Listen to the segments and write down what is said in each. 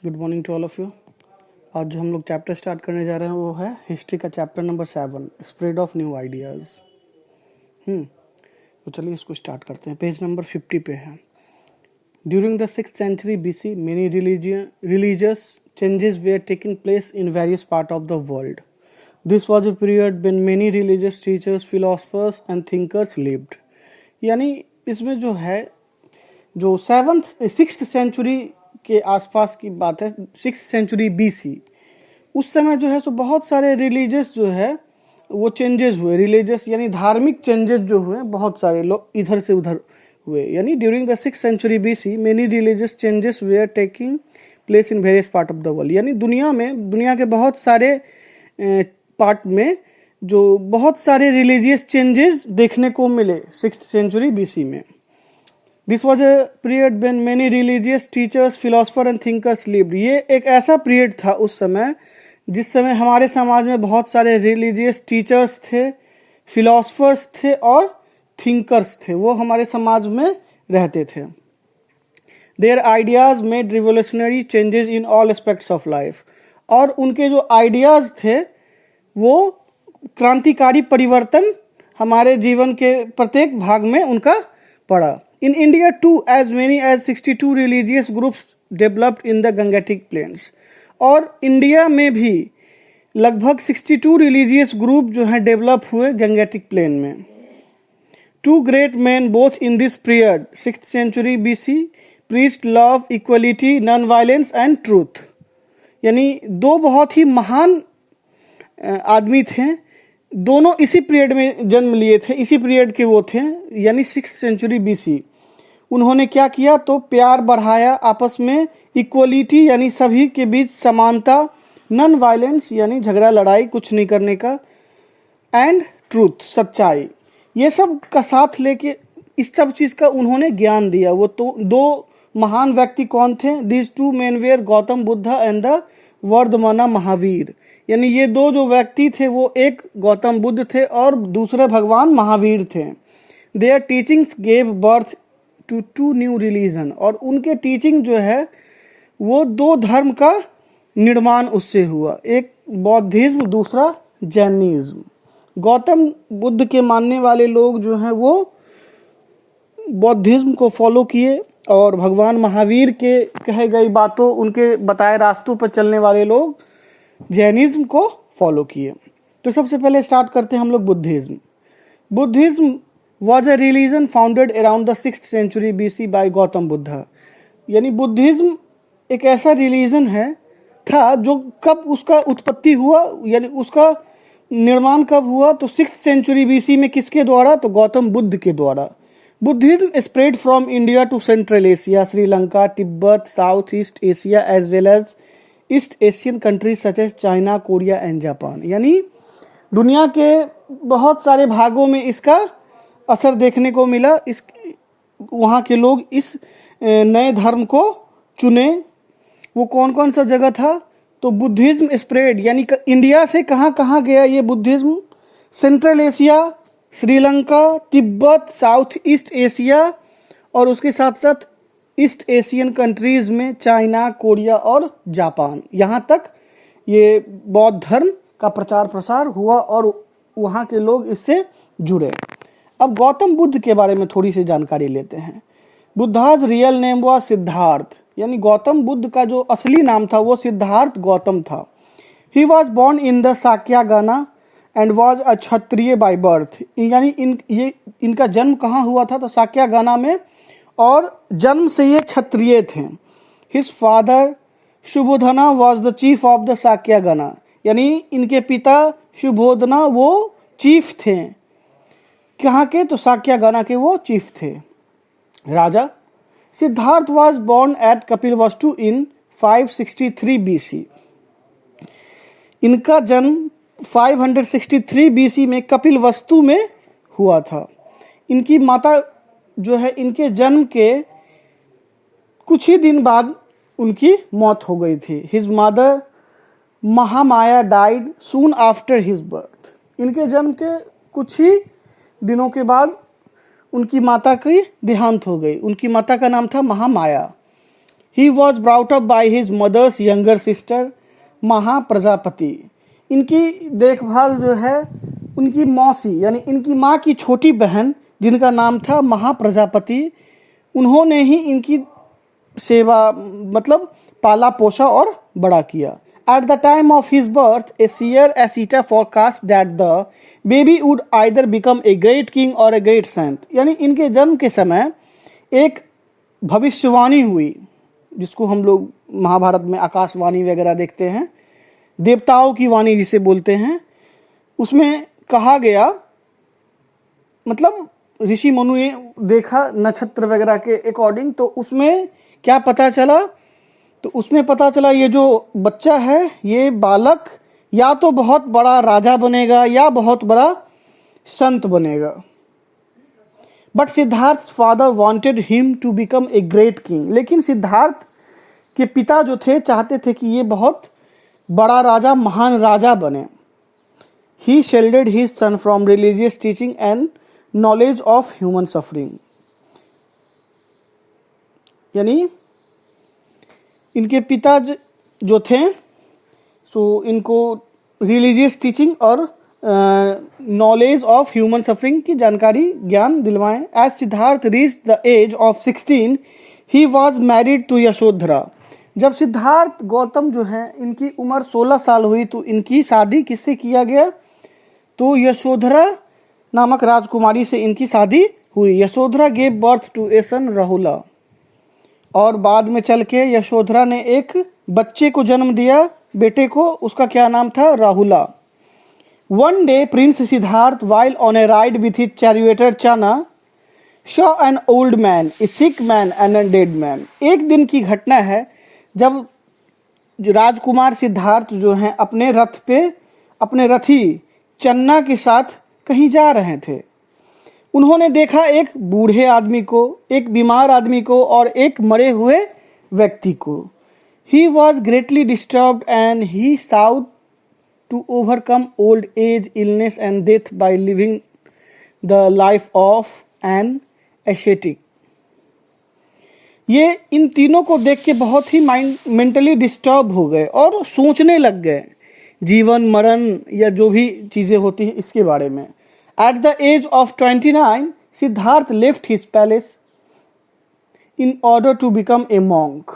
Good morning to all of you. आज जो हम लोग चैप्टर स्टार्ट करने जा रहे हैं वो है हिस्ट्री का chapter number 7, spread of new ideas. तो चलिए इसको स्टार्ट करते हैं। पेज नंबर 50 पे है। During the 6th century BC, many religious changes were taking place in various parts of the world. This was a period when many religious teachers, philosophers and thinkers lived. यानी इसमें जो है जो 6th century के आसपास की बात है, 6th century BC, उस समय जो है सो बहुत सारे रिलीजियस जो है वो चेंजेस हुए। रिलीजियस यानी धार्मिक चेंजेस जो हुए, बहुत सारे लोग इधर से उधर हुए। यानी during the 6th century BC many religious changes were taking place in various part of the world. यानी दुनिया के बहुत सारे पार्ट में जो बहुत सारे रिलीजियस चेंजेस देखने को मिले 6th century BC में। This was a period when many religious teachers, philosopher and thinkers lived. ये एक ऐसा पीरियड था उस समय जिस समय हमारे समाज में बहुत सारे रिलीजियस टीचर्स थे, फिलोसफर्स थे और थिंकर्स थे, वो हमारे समाज में रहते थे। Their ideas made revolutionary changes in all aspects of life. और उनके जो आइडियाज थे वो क्रांतिकारी परिवर्तन हमारे जीवन के प्रत्येक भाग में उनका पड़ा। In India too, as many as 62 religious groups developed in the Gangetic Plains. और इंडिया में भी लगभग 62 रिलीजियस ग्रुप जो हैं डेवलप हुए गंगेटिक प्लेन में। Two great man both in this period 6th century BC preached love, equality, non violence and truth। यानी दो बहुत ही महान आदमी थे, दोनों इसी पीरियड में जन्म लिए थे, इसी पीरियड के वो थे, यानी 6th century BC। उन्होंने क्या किया तो प्यार बढ़ाया, आपस में इक्वलिटी यानी सभी के बीच समानता, नॉन वायलेंस यानी झगड़ा लड़ाई कुछ नहीं करने का, एंड ट्रूथ सच्चाई, ये सब का साथ लेके इस सब चीज का उन्होंने ज्ञान दिया। वो तो दो महान व्यक्ति कौन थे? This two men were Gautam Buddha and the Vardhamana Mahavir. यानी ये दो जो व्यक्ति थे वो एक गौतम बुद्ध थे और दूसरे भगवान महावीर थे। Their teachings gave birth to two new religion. और उनके टीचिंग जो है वो दो धर्म का निर्माण उससे हुआ, एक बौद्धिज्म, दूसरा जैनिज्म। गौतम बुद्ध के मानने वाले लोग जो हैं वो बौद्धिज्म को फॉलो किए और भगवान महावीर के कहे गई बातों, उनके बताए रास्तों पर चलने वाले लोग जैनिज्म को फॉलो किए। तो सबसे पहले स्टार्ट करते हैं हम लोग Buddhism. Buddhism was a religion founded around the 6th century BC by Gautam Buddha. यानी बुद्धिज्म एक ऐसा रिलीजन है था जो कब उसका उत्पत्ति हुआ, यानी उसका निर्माण कब हुआ तो 6th century BC में। किसके द्वारा? तो गौतम बुद्ध के द्वारा। Buddhism spread from India to Central Asia, Sri Lanka, Tibet, South East Asia as well as East Asian countries such as China, Korea and Japan. यानी दुनिया के बहुत सारे भागों में इसका असर देखने को मिला। इस वहाँ के लोग इस नए धर्म को चुने। वो कौन कौन सा जगह था? तो बुद्धिज्म स्प्रेड यानी इंडिया से कहाँ कहाँ गया ये Buddhism? Central Asia, Sri Lanka, Tibet, South East Asia और उसके साथ साथ ईस्ट एशियन कंट्रीज में चाइना, कोरिया और जापान, यहाँ तक ये बौद्ध धर्म का प्रचार प्रसार हुआ और वहाँ के लोग इससे जुड़े। अब गौतम बुद्ध के बारे में थोड़ी सी जानकारी लेते हैं। Buddha's real name was Siddharth. यानी गौतम बुद्ध का जो असली नाम था वो सिद्धार्थ गौतम था। He was born in the Sakyagana and was a Kshatriya by birth. यानी इनका जन्म कहाँ हुआ था? तो साक्यागाना में, और जन्म से ये क्षत्रिय थे। His father Shuddhodana was the chief of the Sakyagana. यानी इनके पिता शुभोधना वो चीफ थे। कहाँ के? तो साक्यागाना के वो चीफ थे, राजा। Siddhartha was born at Kapilavastu in 563 BC। इनका जन्म 563 BC में कपिलवस्तु में हुआ था। इनकी माता जो है इनके जन्म के कुछ ही दिन बाद उनकी मौत हो गई थी। His mother Mahamaya died soon after his birth. इनके जन्म के कुछ ही दिनों के बाद उनकी माता की देहांत हो गई। उनकी माता का नाम था Mahamaya. He was brought up by his mother's younger sister Mahaprajapati. इनकी देखभाल जो है उनकी मौसी यानी इनकी माँ की छोटी बहन जिनका नाम था महाप्रजापति, उन्होंने ही इनकी सेवा मतलब पाला पोसा और बड़ा किया। At the time of his birth, a seer Asita forecast that the baby would either become a great king or a great saint। यानी इनके जन्म के समय एक भविष्यवाणी हुई, जिसको हम लोग महाभारत में आकाशवाणी वगैरह देखते हैं, देवताओं की वाणी जिसे बोलते हैं। उसमें कहा गया, मतलब ऋषि मनु ने देखा नक्षत्र वगैरह के अकॉर्डिंग, तो उसमें क्या पता चला, तो उसमें पता चला ये जो बच्चा है ये बालक या तो बहुत बड़ा राजा बनेगा या बहुत बड़ा संत बनेगा। But Siddhartha father wanted him to become a great king. लेकिन सिद्धार्थ के पिता जो थे चाहते थे कि ये बहुत बड़ा राजा, महान राजा बने। He shielded his son from religious teaching and knowledge of human suffering. यानी इनके पिता जो थे सो इनको रिलीजियस टीचिंग और नॉलेज ऑफ ह्यूमन सफरिंग की जानकारी ज्ञान दिलवाएं। As Siddhartha reach the age of 16 he was married to Yashodhara. जब सिद्धार्थ गौतम जो हैं इनकी उम्र 16 साल हुई तो इनकी शादी किससे किया गया, तो यशोधरा नामक राजकुमारी से इनकी शादी हुई। यशोधरा गेव बर्थ टू ए सन राहुला। और बाद में चल के यशोधरा ने एक बच्चे को जन्म दिया, बेटे को, उसका क्या नाम था, Rahula. One day prince Siddhartha while on a ride with his charioteer Channa saw an old man, a sick man and a dead man. एक दिन की घटना है जब राजकुमार सिद्धार्थ जो हैं अपने रथ पे अपने रथी चन्ना के साथ कहीं जा रहे थे। उन्होंने देखा एक बूढ़े आदमी को, एक बीमार आदमी को और एक मरे हुए व्यक्ति को। He was greatly disturbed and he sought to overcome old age, illness and death by living the life of an ascetic. ये इन तीनों को देख के बहुत ही मेंटली डिस्टर्ब हो गए और सोचने लग गए जीवन मरण या जो भी चीजें होती हैं इसके बारे में। At the age of 29, Siddharth left his palace in order to become a monk।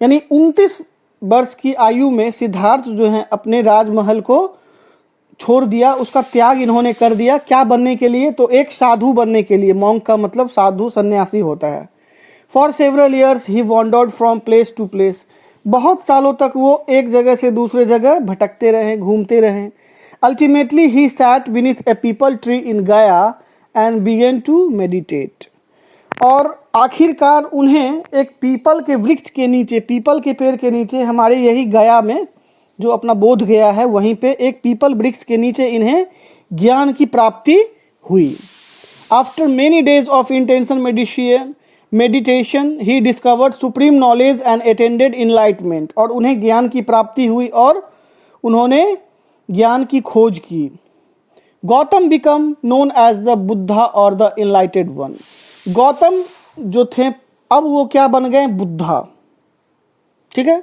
यानी 29 वर्ष की आयु में सिद्धार्थ जो है अपने राजमहल को छोड़ दिया, उसका त्याग इन्होंने कर दिया। क्या बनने के लिए, तो एक साधु बनने के लिए। मॉन्क का मतलब साधु सन्यासी होता है। For several years he wandered from place to place. बहुत सालों तक वो एक जगह से दूसरे जगह भटकते रहे, घूमते रहे। Ultimately, he sat beneath a peepal tree in Gaya and began to meditate। और आखिरकार उन्हें एक पीपल के वृक्ष के नीचे, पीपल के पेड़ के नीचे, हमारे यही गया में जो अपना बोध गया है वहीं पे एक पीपल वृक्ष के नीचे इन्हें ज्ञान की प्राप्ति हुई। After many days of intensive meditation, he discovered supreme knowledge and attained enlightenment। और उन्हें ज्ञान की प्राप्ति हुई और उन्होंने ज्ञान की खोज की। Gautam became known as the Buddha और द इनलाइटेड वन। गौतम जो थे अब वो क्या बन गए, बुद्धा। ठीक है,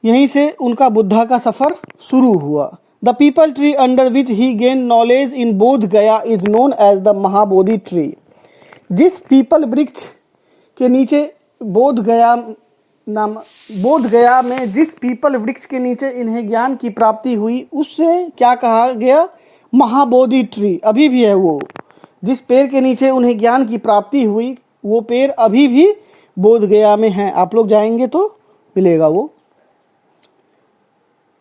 यहीं से उनका बुद्धा का सफर शुरू हुआ। The peepal tree under which he gain knowledge in Bodh Gaya is known as the Mahabodhi tree. जिस पीपल वृक्ष के नीचे बोध गया में जिस पीपल वृक्ष के नीचे इन्हें ज्ञान की प्राप्ति हुई उससे क्या कहा गया, महाबोधि ट्री। अभी भी है वो, जिस पेड़ के नीचे उन्हें ज्ञान की प्राप्ति हुई वो पेड़ अभी भी बोध गया में है। आप लोग जाएंगे तो मिलेगा वो।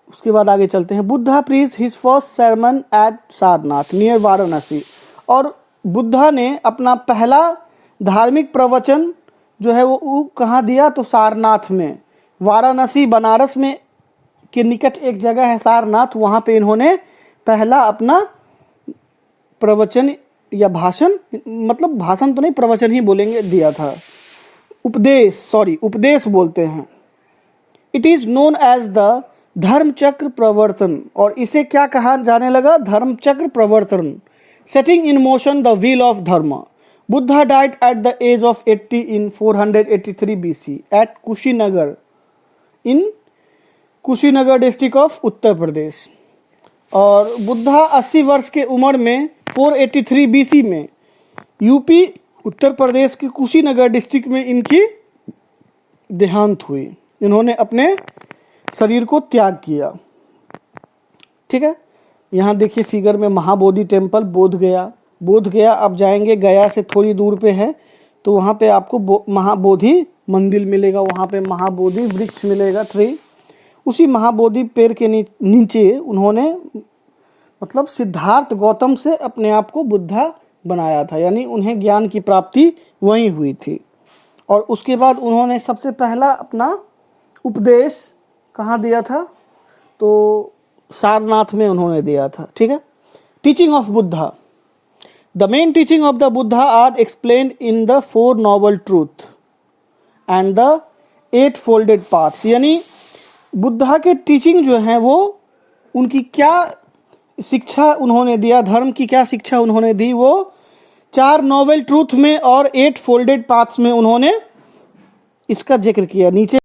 उसके बाद आगे चलते हैं। Buddha preach his first sermon at Sarnath near Varanasi. और बुद्धा ने अपना पहला धार्मिक प्रवचन जो है वो कहाँ दिया, तो सारनाथ में। वाराणसी बनारस में के निकट एक जगह है सारनाथ, वहाँ पे इन्होंने पहला अपना प्रवचन या भाषण, मतलब भाषण तो नहीं, प्रवचन ही बोलेंगे, दिया था। उपदेश बोलते हैं। It is known as the Dharma Chakra प्रवर्तन। और इसे क्या कहा जाने लगा, Dharma Chakra Pravartan. Setting in motion the wheel of Dharma. Buddha died at the age of 80 in 483 BC at Kushinagar in Kushinagar district of Uttar Pradesh. और बुद्धा 80 वर्ष के उम्र में 483 BC में यूपी उत्तर प्रदेश के कुशीनगर डिस्ट्रिक्ट में इनकी देहांत हुई। इन्होंने अपने शरीर को त्याग किया। ठीक है, यहाँ देखिए फिगर में महाबोधि टेम्पल बोध गया आप जाएंगे, गया से थोड़ी दूर पे है, तो वहाँ पे आपको महाबोधि मंदिर मिलेगा, वहाँ पे महाबोधि वृक्ष मिलेगा, ट्री। उसी महाबोधि पेड़ के नीचे उन्होंने मतलब सिद्धार्थ गौतम से अपने आप को बुद्धा बनाया था, यानी उन्हें ज्ञान की प्राप्ति वहीं हुई थी। और उसके बाद उन्होंने सबसे पहला अपना उपदेश कहाँ दिया था, तो सारनाथ में उन्होंने दिया था। ठीक है, teaching of Buddha. The main teaching of the Buddha are explained in the 4 noble truth and the 8 folded paths. यानी बुद्धा के टीचिंग जो है वो उनकी क्या शिक्षा उन्होंने दिया, धर्म की क्या शिक्षा उन्होंने दी, वो 4 नोबल ट्रूथ में और 8 फोल्डेड पाथ्स में उन्होंने इसका जिक्र किया। नीचे